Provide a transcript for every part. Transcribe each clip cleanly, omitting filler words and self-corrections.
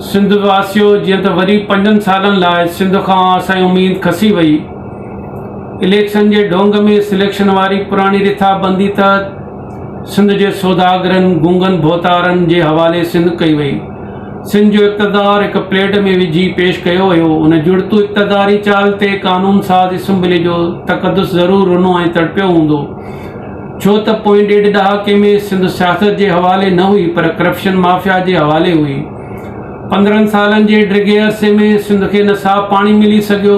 सिंध वासियो जीअं त वरी 5 सालनि लाइ सिंध खां असांजी उम्मीद खसी वई। इलेक्शन जे ढोंग में सिलेक्शन वारी पुरानी रिथाबंदी तहत सिंध जे सौदागरनि गूंगनि भोतारनि जे हवाले सिंध कई वई। सिंध जो इक़्तिदार हिकु प्लेट में विझी पेश कयो वियो। उन जुड़तू इक़्तिदारी चाल ते कानून साज़ असम्बली जो तक़दुस ज़रूरु रुनो ऐं तड़पियो हूंदो, छो त पोएं 1.5 ॾहाके में सिंध सियासत जे हवाले न हुई पर करप्शन माफ़िया जे हवाले हुई। 15 सालनि जे डिघे अरसे में सिंध खे न साफ़ पाणी मिली सघियो,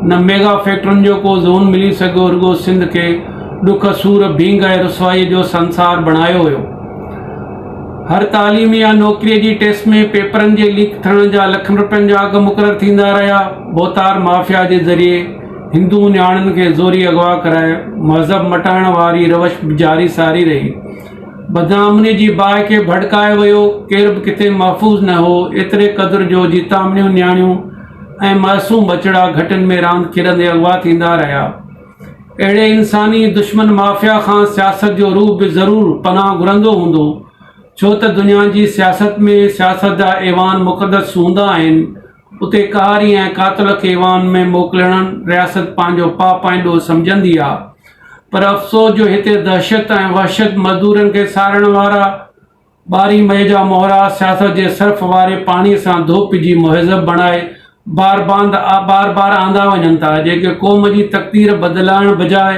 न मेगा फैक्ट्रियुनि जो को ज़ोन मिली सघियो, रुगो सिंध खे ॾुख सूर भींग ऐं रुसवाई जो संसार बणायो वियो। हर तालीम या नौकरीअ जी टेस्ट में पेपरनि जे लीक थियण जा लखनि रुपयनि जा अघ मुक़ररु थींदा रहिया। बोतार माफ़िया जे ज़रिए हिंदू नियाणियुनि खे ज़ोरी अगवा कराए मज़हब मटाइण वारी रवश जारी सारी रही। बदनामनी जी बाहि खे भड़कायो वियो, केर बि किथे महफ़ूज़ न हो। एतिरे क़दुरु जो जीतामणियूं नियाणियूं ऐं मासूम बचड़ा घटनि में रांदि खेॾंदे अगवा थींदा रहिया। अहिड़े इंसानी दुश्मन माफ़िया खां सियासत जो रूह बि ज़रूरु पनाह घुरंदो हूंदो, छो त दुनिया जी सियासत में सियासत जा ऐवान मुक़दस हूंदा आहिनि। उते कहारी ऐं कातिल खे ऐवान में मोकिलणु रियासत पंहिंजो पाईंदो सम्झंदी आहे। पर अफ़सोस जो हिते दहशत ऐं वहशत मज़दूरनि खे सारण वारा 12 मई जा मोहरा सियासत जे सर्फ वारे पाणीअ सां धोपिजी मुहज़ब बणाए बार बार आंदा वञनि था, जेके क़ौम जी तक़दीर बदिलाइण बजाए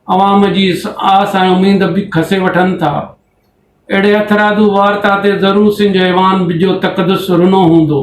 अवाम जी आस ऐं उम्मीद बि खसे वठनि था। अहिड़े हथरादू वारता ते ज़रूरु सिंध जो ऐवान जो तक़दुस रुनो हूंदो।